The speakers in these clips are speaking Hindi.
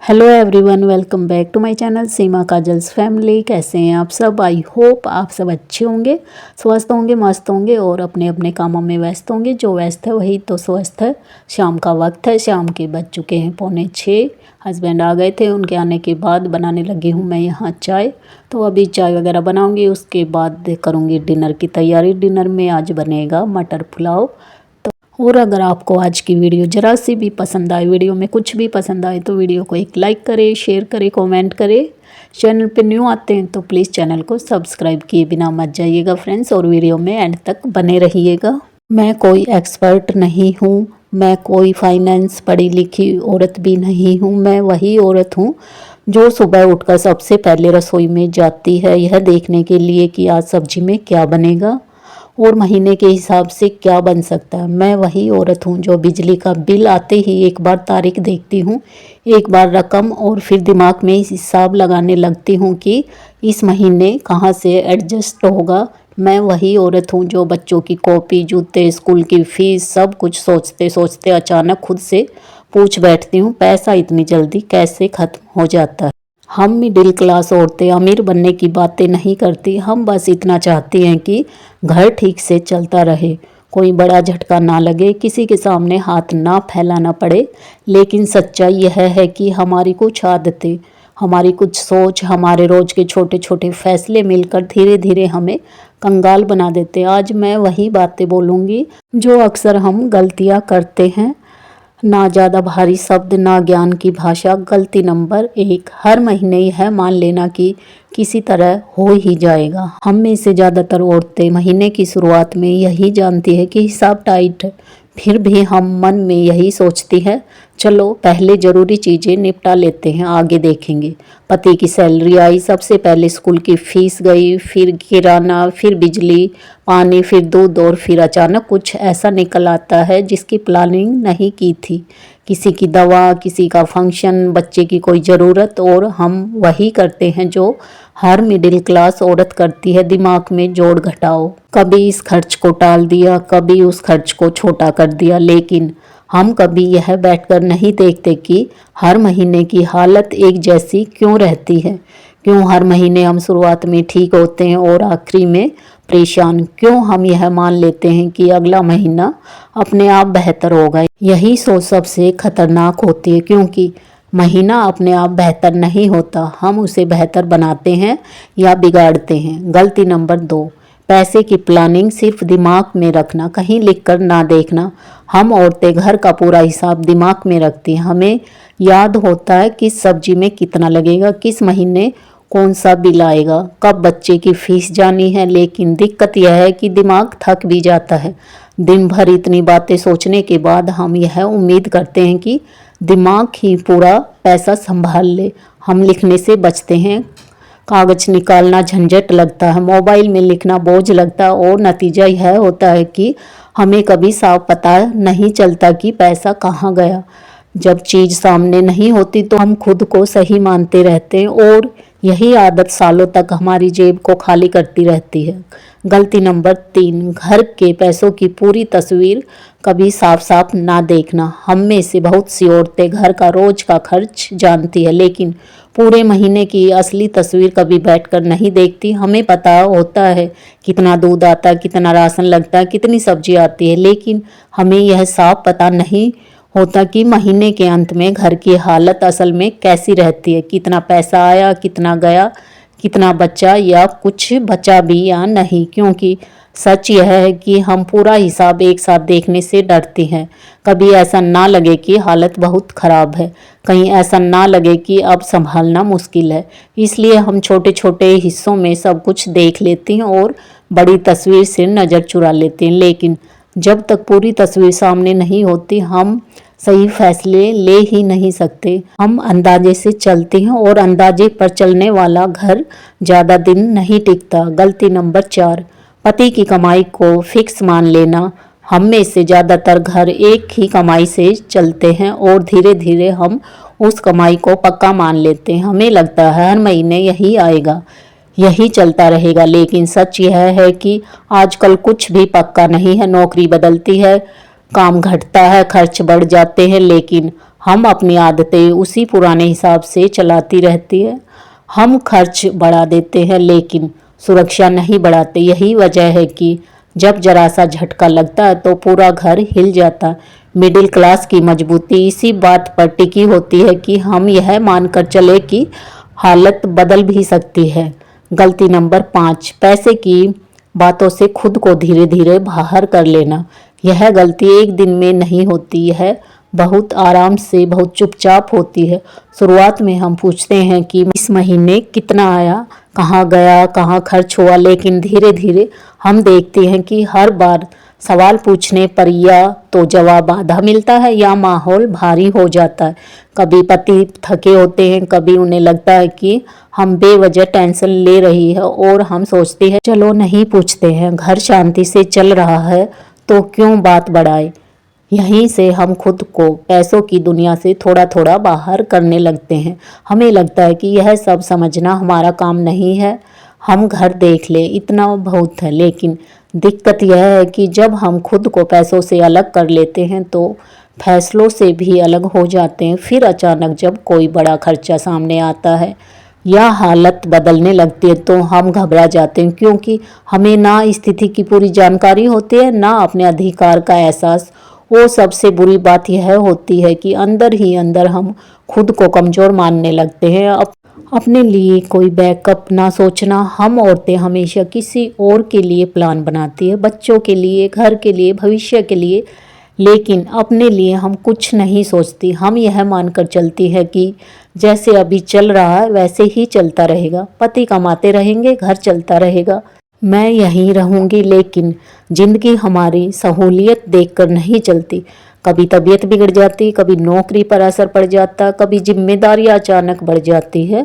Hello everyone, welcome back to my channel Seema Kajal's family. कैसे हैं आप सब? आई होप आप सब अच्छे होंगे, स्वस्थ होंगे, मस्त होंगे और अपने अपने कामों में व्यस्त होंगे। जो व्यस्त है वही तो स्वस्थ है। शाम का वक्त है, शाम के बज चुके हैं 5:45। हस्बैंड आ गए थे, उनके आने के बाद बनाने लगी हूँ मैं यहाँ चाय। तो अभी चाय वगैरह बनाऊँगी, उसके बाद करूँगी डिनर की तैयारी। डिनर में आज बनेगा मटर पुलाव। और अगर आपको आज की वीडियो ज़रा सी भी पसंद आए, वीडियो में कुछ भी पसंद आए, तो वीडियो को एक लाइक करें, शेयर करें, कमेंट करें। चैनल पे न्यू आते हैं तो प्लीज़ चैनल को सब्सक्राइब किए बिना मत जाइएगा फ्रेंड्स, और वीडियो में एंड तक बने रहिएगा। मैं कोई एक्सपर्ट नहीं हूँ, मैं कोई फाइनेंस पढ़ी लिखी औरत भी नहीं हूँ। मैं वही औरत हूँ जो सुबह उठकर सबसे पहले रसोई में जाती है, यह देखने के लिए कि आज सब्जी में क्या बनेगा और महीने के हिसाब से क्या बन सकता है। मैं वही औरत हूँ जो बिजली का बिल आते ही एक बार तारीख देखती हूँ, एक बार रकम, और फिर दिमाग में हिसाब लगाने लगती हूँ कि इस महीने कहाँ से एडजस्ट होगा। मैं वही औरत हूँ जो बच्चों की कॉपी, जूते, स्कूल की फीस, सब कुछ सोचते सोचते अचानक खुद से पूछ बैठती हूँ, पैसा इतनी जल्दी कैसे खत्म हो जाता है। हम मिडिल क्लास औरतें अमीर बनने की बातें नहीं करती, हम बस इतना चाहती हैं कि घर ठीक से चलता रहे, कोई बड़ा झटका ना लगे, किसी के सामने हाथ ना फैलाना पड़े। लेकिन सच्चाई यह है कि हमारी कुछ आदतें, हमारी कुछ सोच, हमारे रोज के छोटे छोटे फैसले मिलकर धीरे धीरे हमें कंगाल बना देते। आज मैं वही बातें बोलूँगी जो अक्सर हम गलतियाँ करते हैं। ना ज़्यादा भारी शब्द, ना ज्ञान की भाषा। गलती नंबर 1, हर महीने यह मान लेना कि किसी तरह हो ही जाएगा। हम में से ज़्यादातर औरतें महीने की शुरुआत में यही जानती है कि हिसाब टाइट है, फिर भी हम मन में यही सोचती है, चलो पहले ज़रूरी चीज़ें निपटा लेते हैं, आगे देखेंगे। पति की सैलरी आई, सबसे पहले स्कूल की फीस गई, फिर किराना, फिर बिजली पानी, फिर दूध, और फिर अचानक कुछ ऐसा निकल आता है जिसकी प्लानिंग नहीं की थी। किसी की दवा, किसी का फंक्शन, बच्चे की कोई ज़रूरत, और हम वही करते हैं जो हर मिडिल क्लास औरत करती है, दिमाग में जोड़ घटाओ। कभी इस खर्च को टाल दिया, कभी उस खर्च को छोटा कर दिया, लेकिन हम कभी यह बैठकर नहीं देखते कि हर महीने की हालत एक जैसी क्यों रहती है। क्यों हर महीने हम शुरुआत में ठीक होते हैं और आखिरी में परेशान। क्यों हम यह मान लेते हैं कि अगला महीना अपने आप बेहतर होगा। यही सोच सबसे खतरनाक होती है, क्योंकि महीना अपने आप बेहतर नहीं होता, हम उसे बेहतर बनाते हैं या बिगाड़ते हैं। गलती नंबर 2, पैसे की प्लानिंग सिर्फ दिमाग में रखना, कहीं लिखकर ना देखना। हम औरतें घर का पूरा हिसाब दिमाग में रखती हैं। हमें याद होता है किस सब्जी में कितना लगेगा, किस महीने कौन सा बिल आएगा, कब बच्चे की फीस जानी है। लेकिन दिक्कत यह है कि दिमाग थक भी जाता है। दिन भर इतनी बातें सोचने के बाद हम यह उम्मीद करते हैं कि दिमाग ही पूरा पैसा संभाल ले। हम लिखने से बचते हैं, कागज निकालना झंझट लगता है, मोबाइल में लिखना बोझ लगता है, और नतीजा यह होता है कि हमें कभी साफ पता नहीं चलता कि पैसा कहाँ गया। जब चीज़ सामने नहीं होती तो हम खुद को सही मानते रहते हैं, और यही आदत सालों तक हमारी जेब को खाली करती रहती है। गलती नंबर 3, घर के पैसों की पूरी तस्वीर कभी साफ साफ ना देखना। हम में से बहुत सी औरतें घर का रोज का खर्च जानती है, लेकिन पूरे महीने की असली तस्वीर कभी बैठकर नहीं देखती। हमें पता होता है कितना दूध आता है, कितना राशन लगता है, कितनी सब्जी आती है, लेकिन हमें यह साफ पता नहीं होता कि महीने के अंत में घर की हालत असल में कैसी रहती है। कितना पैसा आया, कितना गया, कितना बचा, या कुछ बचा भी या नहीं। क्योंकि सच यह है कि हम पूरा हिसाब एक साथ देखने से डरते हैं। कभी ऐसा ना लगे कि हालत बहुत ख़राब है, कहीं ऐसा ना लगे कि अब संभालना मुश्किल है। इसलिए हम छोटे छोटे हिस्सों में सब कुछ देख लेते हैं और बड़ी तस्वीर से नज़र चुरा लेते हैं। लेकिन जब तक पूरी तस्वीर सामने नहीं होती, हम सही फैसले ले ही नहीं सकते। हम अंदाजे से चलते हैं, और अंदाजे पर चलने वाला घर ज़्यादा दिन नहीं टिकता। गलती नंबर 4, पति की कमाई को फिक्स मान लेना। हम में से ज़्यादातर घर एक ही कमाई से चलते हैं, और धीरे धीरे हम उस कमाई को पक्का मान लेते हैं। हमें लगता है हर महीने यही आएगा, यही चलता रहेगा, लेकिन सच यह है कि आजकल कुछ भी पक्का नहीं है। नौकरी बदलती है, काम घटता है, खर्च बढ़ जाते हैं, लेकिन हम अपनी आदतें उसी पुराने हिसाब से चलाती रहती है। हम खर्च बढ़ा देते हैं लेकिन सुरक्षा नहीं बढ़ाते। यही वजह है कि जब जरा सा झटका लगता है तो पूरा घर हिल जाता है। मिडिल क्लास की मजबूती इसी बात पर टिकी होती है कि हम यह मानकर चले कि हालत बदल भी सकती है। गलती नंबर 5, पैसे की बातों से खुद को धीरे धीरे बाहर कर लेना। यह गलती एक दिन में नहीं होती है, बहुत आराम से, बहुत चुपचाप होती है। शुरुआत में हम पूछते हैं कि इस महीने कितना आया, कहाँ गया, कहाँ खर्च हुआ, लेकिन धीरे धीरे हम देखते हैं कि हर बार सवाल पूछने पर या तो जवाब आधा मिलता है या माहौल भारी हो जाता है। कभी पति थके होते हैं, कभी उन्हें लगता है कि हम बेवजह टेंशन ले रही है और हम सोचते हैं चलो नहीं पूछते हैं, घर शांति से चल रहा है तो क्यों बात बढ़ाए। यहीं से हम खुद को पैसों की दुनिया से थोड़ा थोड़ा बाहर करने लगते हैं। हमें लगता है कि यह सब समझना हमारा काम नहीं है, हम घर देख ले इतना बहुत है। लेकिन दिक्कत यह है कि जब हम खुद को पैसों से अलग कर लेते हैं तो फैसलों से भी अलग हो जाते हैं। फिर अचानक जब कोई बड़ा खर्चा सामने आता है या हालत बदलने लगती है तो हम घबरा जाते हैं, क्योंकि हमें ना स्थिति की पूरी जानकारी होती है ना अपने अधिकार का एहसास। वो सबसे बुरी बात यह होती है कि अंदर ही अंदर हम खुद को कमज़ोर मानने लगते हैं। अपने लिए कोई बैकअप ना सोचना। हम औरतें हमेशा किसी और के लिए प्लान बनाती है, बच्चों के लिए, घर के लिए, भविष्य के लिए, लेकिन अपने लिए हम कुछ नहीं सोचती। हम यह मानकर चलती है कि जैसे अभी चल रहा है वैसे ही चलता रहेगा, पति कमाते रहेंगे, घर चलता रहेगा, मैं यहीं रहूंगी। लेकिन जिंदगी हमारी सहूलियत देखकर नहीं चलती। कभी तबीयत बिगड़ जाती, कभी नौकरी पर असर पड़ जाता, कभी जिम्मेदारियां अचानक बढ़ जाती है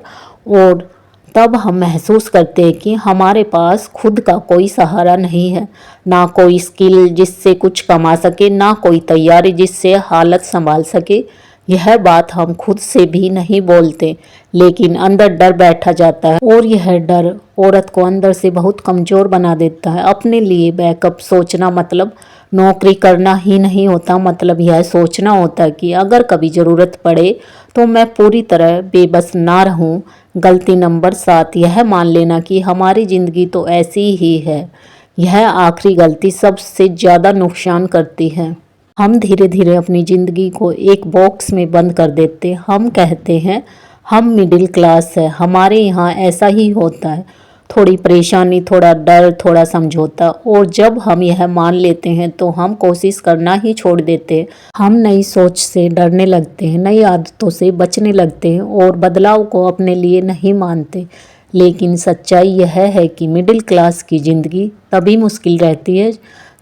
और तब हम महसूस करते हैं कि हमारे पास खुद का कोई सहारा नहीं है। ना कोई स्किल जिससे कुछ कमा सके, ना कोई तैयारी जिससे हालत संभाल सके। यह बात हम खुद से भी नहीं बोलते, लेकिन अंदर डर बैठा जाता है और यह डर औरत को अंदर से बहुत कमज़ोर बना देता है। अपने लिए बैकअप सोचना मतलब नौकरी करना ही नहीं होता, मतलब यह सोचना होता है कि अगर कभी ज़रूरत पड़े तो मैं पूरी तरह बेबस ना रहूं। गलती नंबर 7, यह मान लेना कि हमारी ज़िंदगी तो ऐसी ही है। यह आखिरी गलती सबसे ज़्यादा नुकसान करती है। हम धीरे धीरे अपनी ज़िंदगी को एक बॉक्स में बंद कर देते। हम कहते हैं हम मिडिल क्लास है, हमारे यहाँ ऐसा ही होता है, थोड़ी परेशानी, थोड़ा डर, थोड़ा समझौता। और जब हम यह मान लेते हैं तो हम कोशिश करना ही छोड़ देते हैं। हम नई सोच से डरने लगते हैं, नई आदतों से बचने लगते हैं और बदलाव को अपने लिए नहीं मानते। लेकिन सच्चाई यह है कि मिडिल क्लास की ज़िंदगी तभी मुश्किल रहती है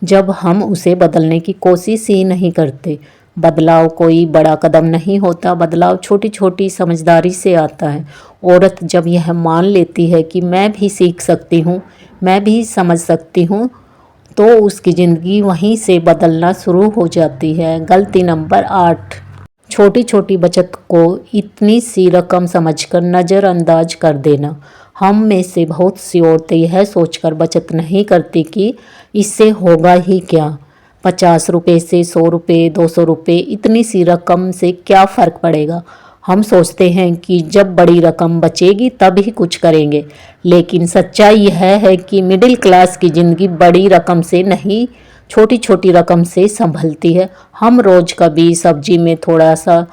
जब हम उसे बदलने की कोशिश ही नहीं करते। बदलाव कोई बड़ा कदम नहीं होता, बदलाव छोटी छोटी समझदारी से आता है। औरत जब यह मान लेती है कि मैं भी सीख सकती हूँ, मैं भी समझ सकती हूँ, तो उसकी ज़िंदगी वहीं से बदलना शुरू हो जाती है। गलती नंबर 8, छोटी छोटी बचत को इतनी सी रकम समझकर नज़रअंदाज कर देना। हम में से बहुत सी औरतें यह सोचकर बचत नहीं करती कि इससे होगा ही क्या, 50 रुपये से 100 रुपये, 200 रुपये, इतनी सी रकम से क्या फ़र्क पड़ेगा। हम सोचते हैं कि जब बड़ी रकम बचेगी तब ही कुछ करेंगे, लेकिन सच्चाई यह है कि मिडिल क्लास की ज़िंदगी बड़ी रकम से नहीं, छोटी छोटी रकम से संभलती है। हम रोज़ कभी सब्जी में थोड़ा सा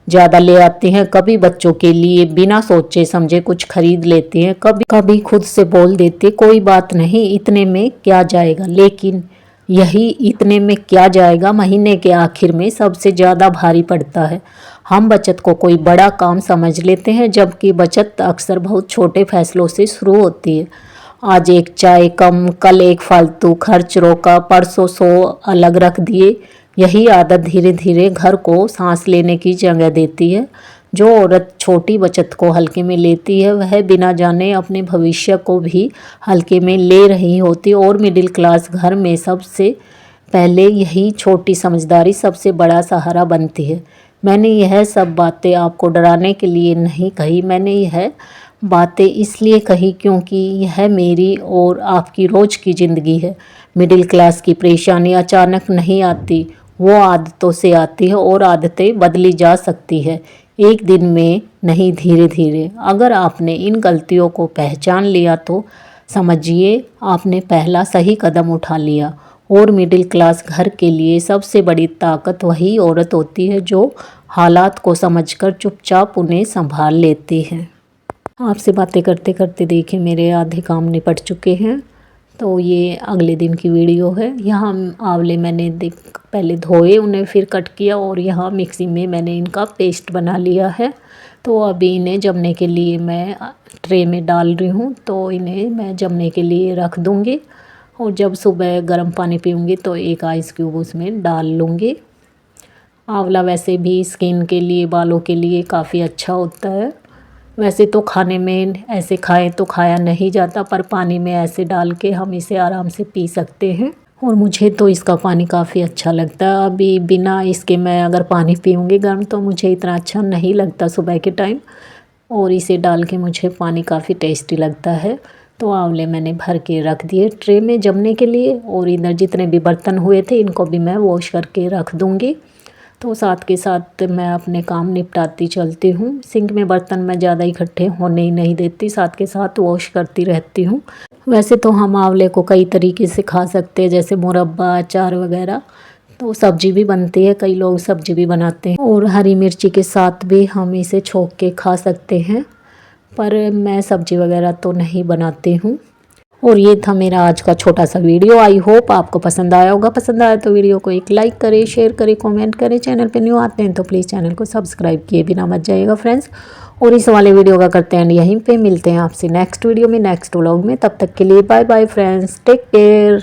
ज़्यादा ले आते हैं, कभी बच्चों के लिए बिना सोचे समझे कुछ खरीद लेते हैं, कभी कभी खुद से बोल देते कोई बात नहीं, इतने में क्या जाएगा। लेकिन यही इतने में क्या जाएगा महीने के आखिर में सबसे ज़्यादा भारी पड़ता है। हम बचत को कोई बड़ा काम समझ लेते हैं, जबकि बचत अक्सर बहुत छोटे फैसलों से शुरू होती है। आज एक चाय कम, कल एक फालतू खर्च रोका, परसों 100 अलग रख दिए। यही आदत धीरे धीरे घर को सांस लेने की जगह देती है। जो औरत छोटी बचत को हल्के में लेती है वह बिना जाने अपने भविष्य को भी हल्के में ले रही होती। और मिडिल क्लास घर में सबसे पहले यही छोटी समझदारी सबसे बड़ा सहारा बनती है। मैंने यह सब बातें आपको डराने के लिए नहीं कही, मैंने यह बातें इसलिए कही क्योंकि यह मेरी और आपकी रोज़ की ज़िंदगी है। मिडिल क्लास की परेशानी अचानक नहीं आती, वो आदतों से आती है और आदतें बदली जा सकती है, एक दिन में नहीं, धीरे धीरे। अगर आपने इन गलतियों को पहचान लिया तो समझिए आपने पहला सही कदम उठा लिया। और मिडिल क्लास घर के लिए सबसे बड़ी ताकत वही औरत होती है जो हालात को समझकर चुपचाप उन्हें संभाल लेती है। आपसे बातें करते करते देखिए मेरे आधे काम निपट चुके हैं। तो ये अगले दिन की वीडियो है। यहाँ आंवले मैंने पहले धोए, उन्हें फिर कट किया और यहाँ मिक्सी में मैंने इनका पेस्ट बना लिया है। तो अभी इन्हें जमने के लिए मैं ट्रे में डाल रही हूँ। तो इन्हें मैं जमने के लिए रख दूँगी और जब सुबह गर्म पानी पीऊँगी तो एक आइस क्यूब उसमें डाल लूँगी। आंवला वैसे भी स्किन के लिए, बालों के लिए काफ़ी अच्छा होता है। वैसे तो खाने में ऐसे खाएं तो खाया नहीं जाता, पर पानी में ऐसे डाल के हम इसे आराम से पी सकते हैं और मुझे तो इसका पानी काफ़ी अच्छा लगता है। अभी बिना इसके मैं अगर पानी पीऊँगी गर्म तो मुझे इतना अच्छा नहीं लगता सुबह के टाइम, और इसे डाल के मुझे पानी काफ़ी टेस्टी लगता है। तो आंवले मैंने भर के रख दिए ट्रे में जमने के लिए, और इधर जितने भी बर्तन हुए थे इनको भी मैं वॉश करके रख दूँगी। तो साथ के साथ मैं अपने काम निपटाती चलती हूँ। सिंक में बर्तन मैं ज़्यादा इकट्ठे होने ही नहीं देती, साथ के साथ वॉश करती रहती हूँ। वैसे तो हम आंवले को कई तरीके से खा सकते हैं, जैसे मुरब्बा, अचार वगैरह। तो सब्जी भी बनती है, कई लोग सब्जी भी बनाते हैं, और हरी मिर्ची के साथ भी हम इसे छोंक के खा सकते हैं, पर मैं सब्जी वगैरह तो नहीं बनाती हूँ। और ये था मेरा आज का छोटा सा वीडियो। आई होप आपको पसंद आया होगा। पसंद आया तो वीडियो को एक लाइक करें, शेयर करें, कमेंट करें। चैनल पे न्यू आते हैं तो प्लीज़ चैनल को सब्सक्राइब किए बिना मत जाइएगा फ्रेंड्स। और इस वाले वीडियो का करते हैं यहीं पे, मिलते हैं आपसे नेक्स्ट वीडियो में, नेक्स्ट व्लॉग में। तब तक के लिए bye bye friends, take care.